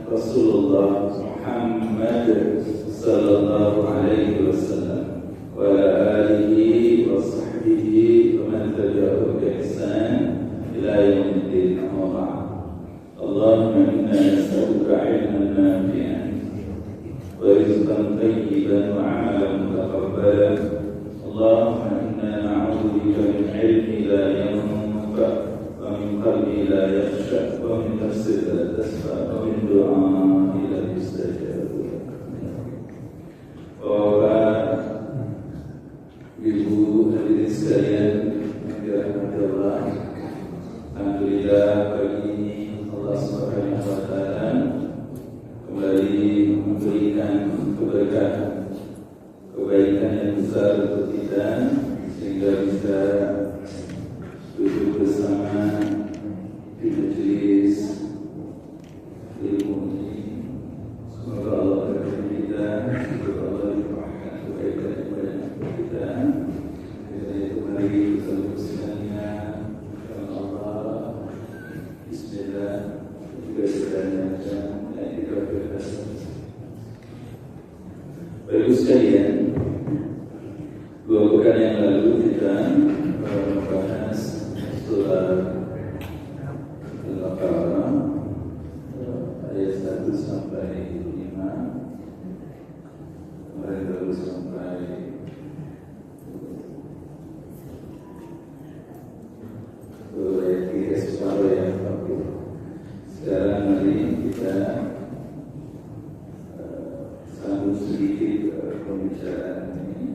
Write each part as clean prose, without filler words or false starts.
Rasulullah Muhammad sallallahu alaihi wasallam wa ala alihi wa sahbihi wa man tabi'ahu bi ihsan ila yaumiddin. Amma ba'd. Allahumma inna nas'aluka 'ilman nafi'an wa rizqan tayyiban wa 'amalan mutaqabbalan. Allahumma inna na'udzu bika min 'ilmin la yanfa' ومن قلبي لا يخشى ومن نفس لا تسمع ومن دعاء لا يستجاب لك. Bapak, Ibu hadirin sekalian yang dirahmati Allah, alhamdulillah pagi ini Allah Subhanahu wa taala kembali memberikan keberkahan, kebaikan yang besar untuk kita sehingga bisa duduk bersama di majelis ilmu ini. Semoga Allah berkati kita, semoga Allah limpahkan kebaikan kepada kita. Karena itu mari kita bersama karena Allah. Bismillah. Juga sekalian dan kita berkata. Baik sekalian, 2 pekan yang lalu kita membahas surah Al-Baqarah ayat 1 sampai 5. Kemarin baru sampai ayat 3 separuh yang 40. Sekarang mari kita sambung sedikit pembicaraan ini.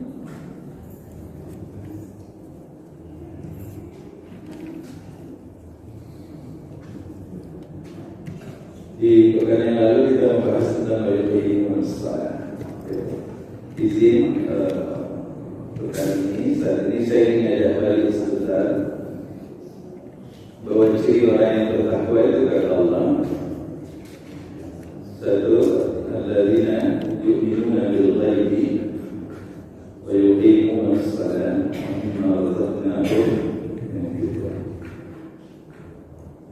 Di pekan yang lalu kita membahas tentang wajib manusia. Izin pekan ini, saat ini saya ingin ajak balik sebentar bahwa ciri orang yang bertakwa itu kepada Allah. Satu, alladzina yu'minuna bil ghaibi wa yuqimuna as-salata wa mimma razaqnahum yunfiqun.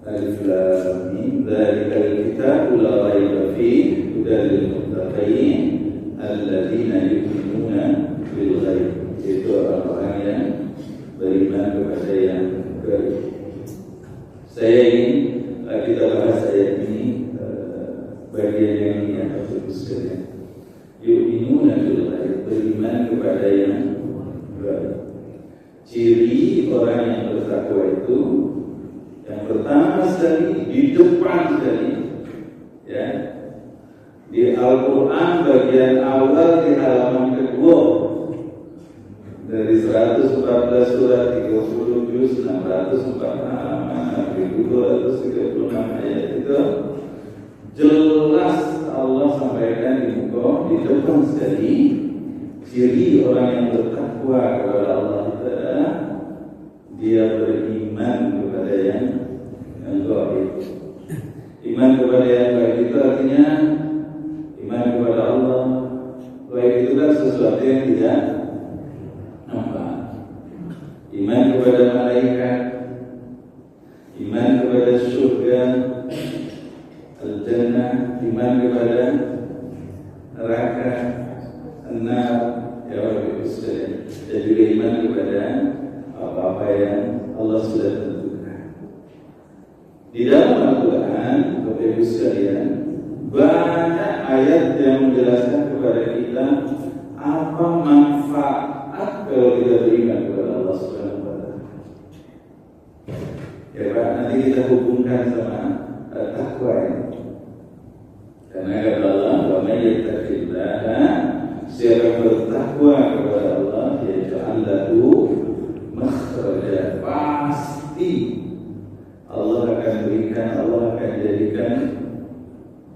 Alif Lam Mim, dzalikal kitabu la raiba fihi hudan lil muttaqin alladzina yu'minuna bil ghaib. Itu orang-orang yang beriman kepada yang gaib. Saya ingin kita bahas ayat ini bagian yang ini yang harus sekalian. Yu'minuna bil ghaib, beriman kepada yang gaib. Ciri orang yang bertakwa itu yang pertama sekali, di depan sekali, ya, di Al-Quran bagian awal di halaman kedua dari 114 surat 30 juz 604 halaman 1236 ayat itu jelas Allah sampaikan di muka di depan sekali ciri orang yang bertakwa kepada Allah itu adalah dia beriman kepada yang gaib. Iman kepada yang gaib itu artinya iman kepada Allah. Gaib itu kan sesuatu yang tidak nampak. Iman kepada malaikat, iman kepada surga, al-jannah, iman kepada neraka, an-nar, ya Rabbi sekalian. Dan juga iman kepada apa-apa yang Allah sudah tentukan. Di dalam Al-Quran, Bapak Ibu sekalian, banyak ayat yang menjelaskan kepada kita apa manfaat kalau kita beriman kepada Allah Subhanahu wa taala. Ya Pak, nanti kita hubungkan sama takwa ini. Karena kata Allah, "Wa may yattaqillaha", siapa bertakwa kepada Allah, yaj'al lahu makhraja, pasti Allah akan berikan, Allah akan jadikan,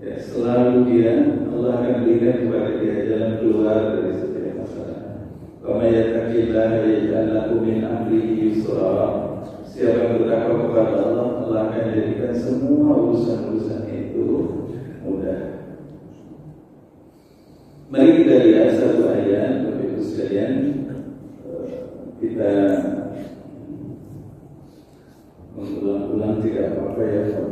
ya, selalu dia, Allah akan berikan kepada dia jalan keluar dari setiap masalah. Wa may yattaqillaha yaj'al lahu min amrihi yusra. Siapa yang bertakwa kepada Allah, Allah akan jadikan semua urusan-urusan itu mudah. Mari kita lihat satu ayat, Bapak Ibu sekalian, kita mengulang-ulang tidak apa-apa ya Pak.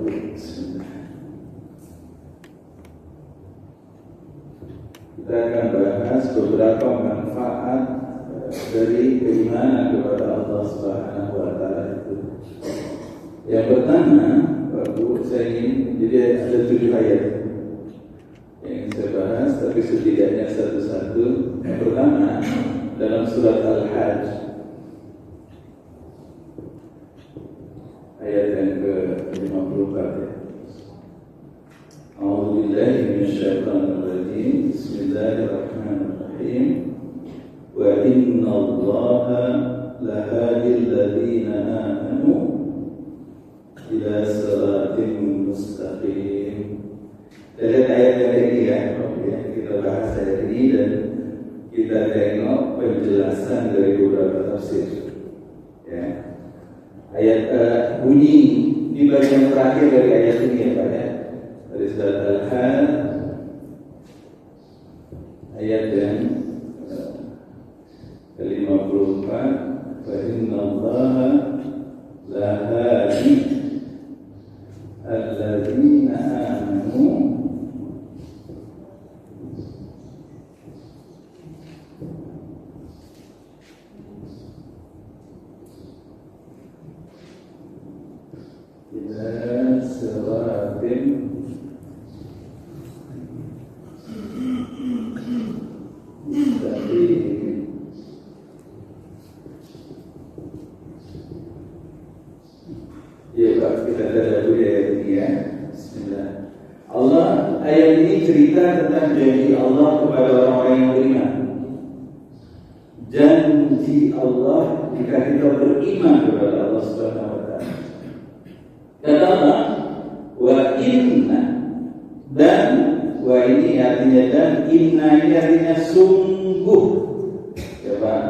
kita akan bahas beberapa manfaat dari keimanan kepada Allah Subhanahu wa Ta'ala itu. Yang pertama, Bapak saya ingin, jadi ada 7 ayat yang saya bahas, tapi setidaknya satu-satu. Yang pertama, dalam surat Al-Hajj ayat yang ke-54 ya. A'udzubillahi minasyaitonir rajim. Bismillahirrahmanirrahim. Wa innallaha lahadil ladzina amanu ila siratin mustaqim. Dari ayat ini ya, kita bahas ayat ini dan kita tengok penjelasan dari beberapa tafsir. Ya. Ayat bunyi di bagian terakhir dari ayat ini ya Pak ya. Dari surat Al-Hajj ayat yang ke-54, fa innallaha lahadi alladzina amanu ila siratin mustaqim. Ya Pak, kita lihat dulu ayat ini ya. Bismillah. Allah, ayat ini cerita tentang janji Allah kepada orang-orang yang beriman. Janji Allah jika kita beriman kepada Allah Subhanahu wa Ta'ala. Kata Allah, wa inna, dan wa ini artinya dan, inna ini artinya sungguh. Ya Pak.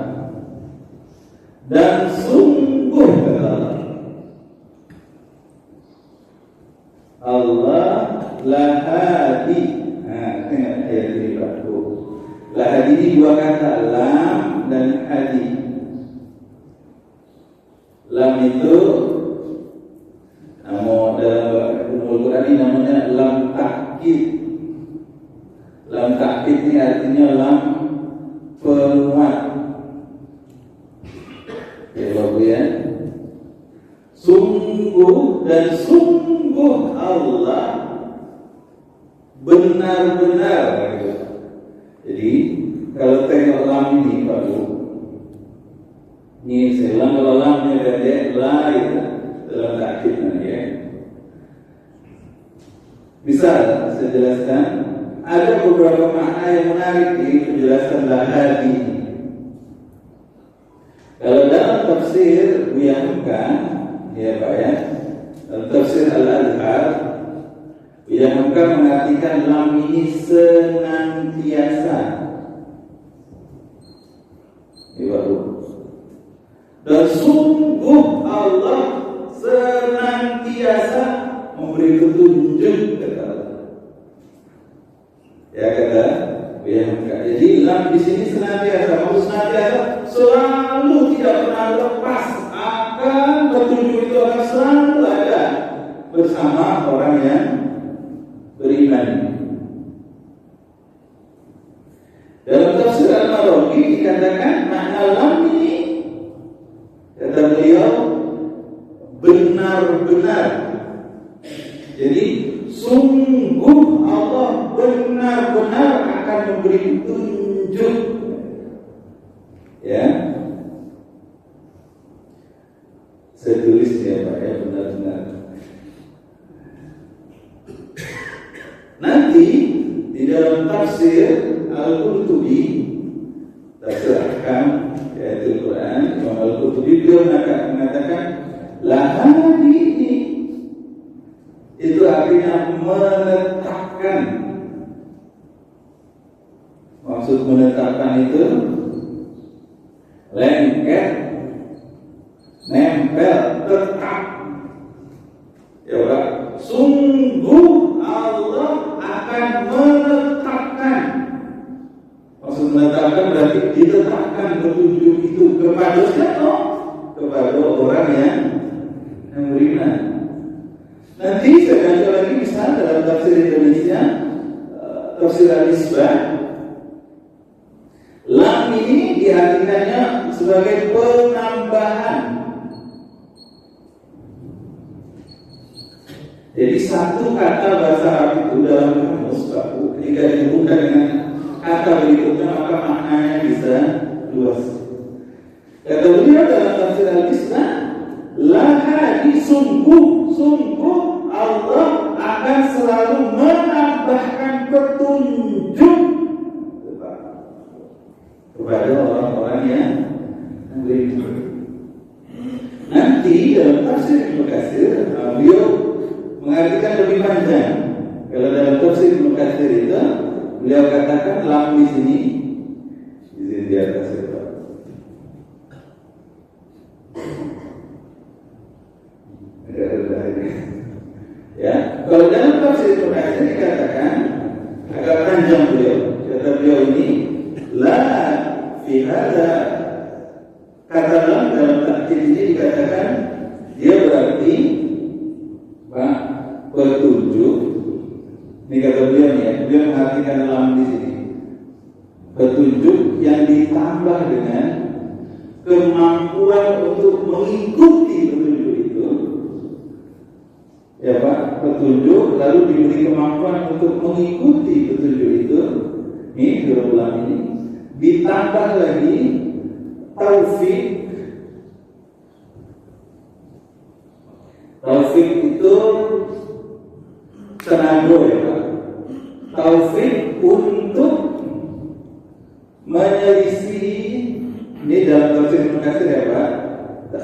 Dan sungguh kata Allah, Allah lahadi. Nah, tengok ayat ini Pak. Lahadi ini 2 kata, lam dan hadi. Lam itu dalam Al-Quran ini namanya lam ta'kid. Lam ta'kid ini artinya lam penguat. Ya Bapak ya. Sungguh dan sungguh Allah benar-benar. Jadi kalau tengok lam ini Pak Bu, ini saya ulang, kalau lamnya pendek, la itu dalam ta'kid ya. Bisa saya jelaskan? Ada beberapa makna yang menarik di penjelasan lahadi. Kalau dalam tafsir Buya Hamka, ya Pak ya, dalam tafsir Al-Azhar, Buya Hamka mengartikan lam ini senantiasa. Ya Pak Bu. Dan sungguh Allah senantiasa memberi petunjuk kata Allah. Ya kata Buya Hamka. Jadi lam di sini senantiasa, mau senantiasa selalu tidak pernah lepas, akan petunjuk itu akan selalu ada bersama orang yang beriman. Dalam tafsir Al-Marwazi dikatakan makna lam ini, kata beliau, benar-benar. Jadi sungguh Allah benar-benar akan memberi petunjuk. Ya, saya tulis ya Pak ya, benar-benar. Nanti di dalam tafsir Al-Qurtubi, tafsir Ahkam ayat Al-Quran, Imam Al-Qurtubi beliau mengatakan lahadi ini itu artinya menetapkan. Maksud menetapkan itu lengket, nempel, tetap. Ya Pak, sungguh Allah akan menetapkan. Maksud menetapkan berarti ditetapkan petunjuk itu kepada siapa? Kepada orang yang beriman. Nanti saya baca lagi misalnya dalam tafsir Indonesia, tafsir Al-Misbah, sebagai penambahan. Jadi satu kata bahasa Arab itu dalam kamus baku ketika dihubungkan dengan kata berikutnya maka maknanya bisa luas. Kata beliau dalam tafsir Al-Islam, lahadi sungguh Allah akan selalu menambahkan petunjuk kepada orang-orang yang beriman. Nanti dalam tafsir Ibnu Katsir, beliau mengartikan lebih panjang. Kalau dalam tafsir Ibnu Katsir itu, beliau katakan lam di sini di atas itu. Ya, kalau dalam tafsir Ibnu Katsir dikatakan agak panjang beliau. Kata beliau ini la fi hadza, kata lam dalam tafsir ini dikatakan dia berarti petunjuk. Ini kata beliau nih ya, beliau mengartikan lam di sini petunjuk yang ditambah dengan kemampuan untuk mengikuti petunjuk itu. Ya Pak, petunjuk lalu diberi kemampuan untuk mengikuti petunjuk itu. Ini huruf lam ini ditambah lagi taufik. Taufik itu tenaga ya Pak. Taufik untuk menyelisih, ini dalam tafsir Ibnu Katsir ya Pak,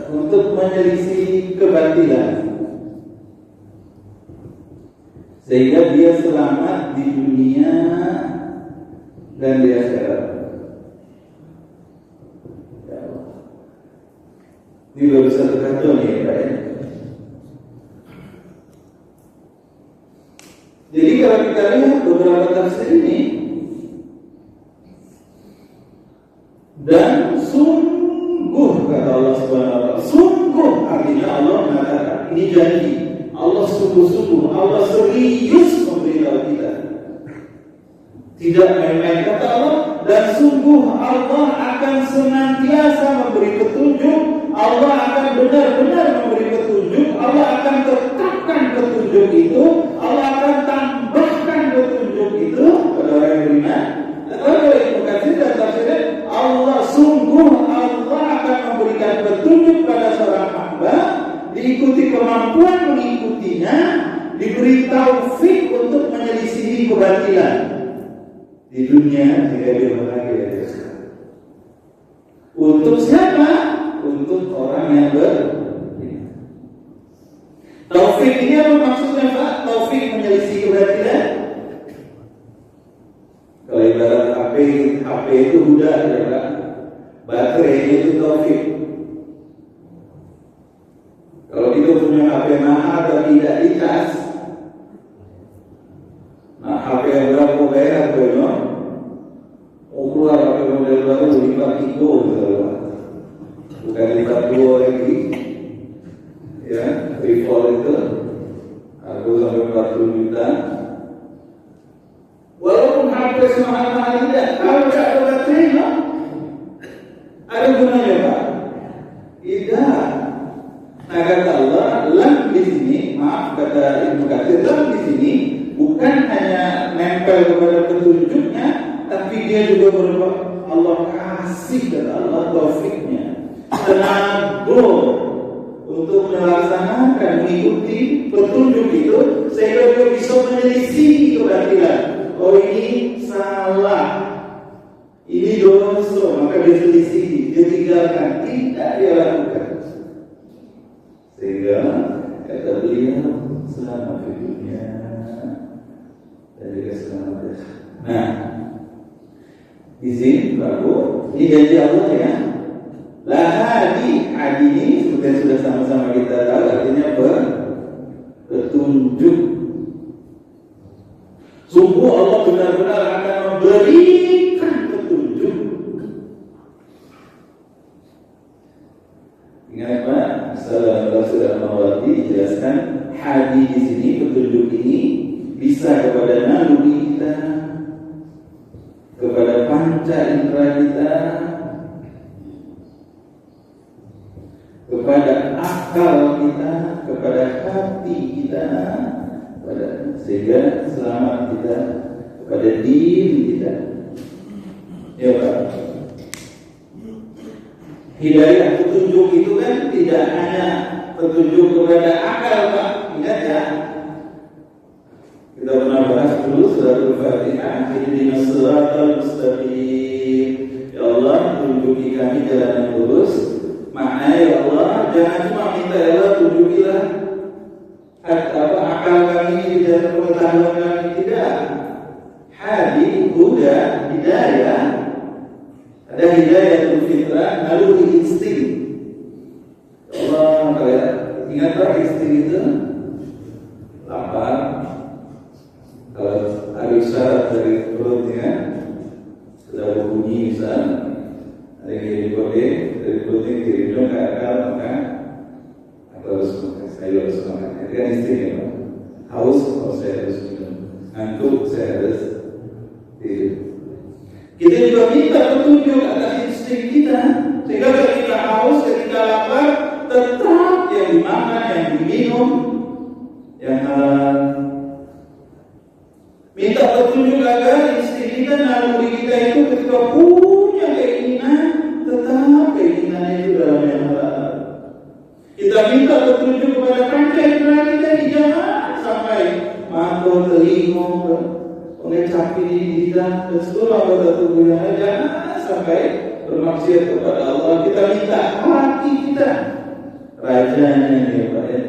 untuk menyelisih kebatilan sehingga dia selamat di dunia dan di akhirat. Ya Allah. Ini baru satu kata nih ya Pak ya. Jadi kalau kita lihat beberapa tafsir ini, dan sungguh kata Allah Subhanahu wa taala, sungguh artinya Allah mengatakan ini janji. Allah sungguh-sungguh, Allah serius memberitahu kita. Tidak main-main kata Allah, dan sungguh Allah akan senantiasa memberi petunjuk. Allah akan benar-benar memberi petunjuk. Allah akan tetapkan petunjuk itu. Allah akan tambahkan petunjuk itu pada orang yang beriman. Kalau Ibnu Katsir dan tafsirnya, Allah sungguh Allah akan memberikan petunjuk pada seorang hamba, diikuti kemampuan mengikutinya, diberi taufik untuk menyelisihi kebatilan di dunia jika dia bahagia. Untuk siapa? Untuk orang yang beriman. Taufik ini apa maksudnya Pak? Taufik menyelisihi kebatilan. Kalau ibarat HP itu udah ya Pak. Baterainya itu taufik. Kalau kita punya HP mahal dan tidak dicas, nah HP yang berapa bayar tuh, no? Keluar HP model baru 5 kilo, bukan 52 lagi, ya, Rivol itu, aku sampai 40 juta. Walaupun HP semahal-mahal tidak, kalau tidak ada baterai, no? Ada gunanya Pak? Tidak. Nah kata Allah, lam di sini, maaf kata Ibnu Katsir, lam di sini bukan hanya nempel kepada petunjuknya, tapi dia juga berbuat Allah kasih kata Allah taufiknya, tenaga untuk melaksanakan mengikuti petunjuk itu sehingga dia bisa menyelisih kebatilan. Oh ini salah, ini dosa, maka dia selisih, dia tinggalkan, tidak dia lakukan. Sehingga kata beliau selamat di dunia dan juga selamat di akhirat. Nah, izin baru ini janji Allah ya. Lahadi ini seperti yang sudah sama-sama kita tahu artinya petunjuk. Sungguh Allah benar-benar akan memberikan petunjuk. Ingat Pak, Saudara Mawardi jelaskan hadi di sini, petunjuk ini bisa kepada naluri kita, kepada panca indera kita, akal kita, kepada hati kita, sehingga selamat kita, kepada diri kita. Ya Pak. Hidayah petunjuk itu kan tidak hanya petunjuk kepada akal Pak. Ingat ya, kita pernah bahas dulu suratul Fatihah, ihdinas siratal mustaqim. Ya Allah, tunjuki kami jalan yang lurus. Maknanya ya Allah, jangan cuma minta ya Allah tunjukilah akal kami dan pengetahuan kami, tidak. Hadi, huda, hidayah. Ada hidayah itu fitrah, lalu insting. Allah, kalian ingat tak insting itu? Lapar. Kalau ada isyarat dari perutnya sudah berbunyi misal, ada yang kode dari perutnya kiri dong ke akal, maka atau harus makan, saya harus makan. Itu kan insting ya Pak. Haus, saya harus minum. Ngantuk, saya harus tidur. Kita juga minta petunjuk atas insting kita, sehingga ketika haus, ketika lapar, tetap yang dimakan, yang diminum, yang halal. Minta petunjuk agar insting kita, naluri kita itu ketika punya keinginan, tetap keinginan itu dalam yang halal. Kita minta petunjuk kepada panca indera kita, jangan sampai mantau telinga, mengecapi diri kita dan seluruh anggota tubuh yang lain, jangan sampai bermaksiat kepada Allah. Kita minta hati kita, rajanya ya Pak ya,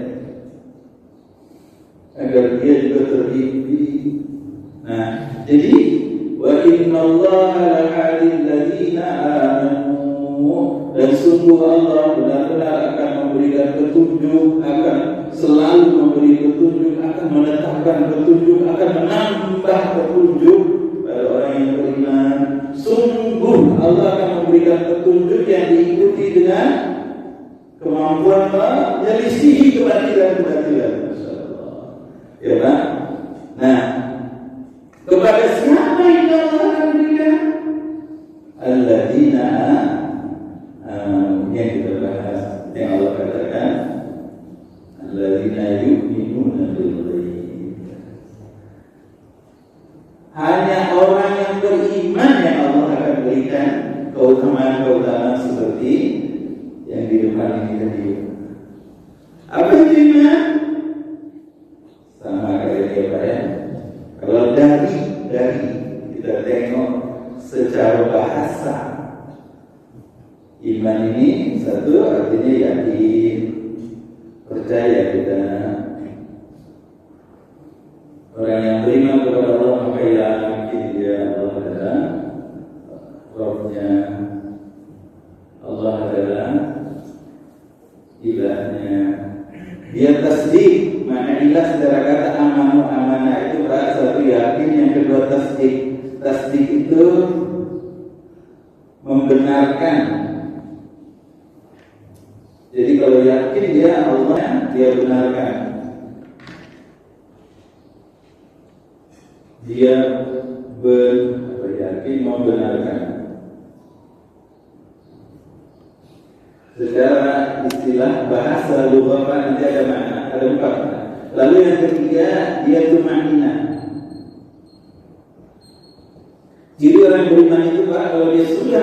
agar dia juga terhimpit. Nah, jadi wa innallaha lahadil ladzina amanu, dan sungguh Allah benar-benar akan memberikan petunjuk, akan selalu memberi petunjuk, akan menetapkan petunjuk, akan menambah petunjuk pada orang yang beriman. Sungguh Allah akan memberikan petunjuk yang diikuti dengan kemampuan menyelisihi kebatilan-kebatilan. Masyaallah. Ya Pak. Nah, kepada siapa yang Allah akan berikan? Alladzina yang kita bahas, yang Allah katakan alladzina yu'minuna bil ghaib. Hanya orang yang beriman yang Allah akan berikan keutamaan-keutamaan seperti yang di depan ini tadi. Apa itu iman? Sama kayak dia Pak ya. Kalau dari kita tengok secara bahasa, iman ini satu artinya yakin, percaya kita. Orang yang beriman kepada Allah maka yakin dia Allah adalah Rabbnya, Allah adalah ilahnya. Dia tasdik, makna ilah secara kata amanu, amanah itu berarti satu yakin, yang kedua tasdik. Tasdik itu membenarkan. Jadi kalau yakin dia Allah, dia benarkan. Dia yakin membenarkan. Secara istilah bahasa lughah nanti ada makna, ada 4. Lalu yang ketiga dia tumanina. Jadi orang beriman itu Pak, kalau dia sudah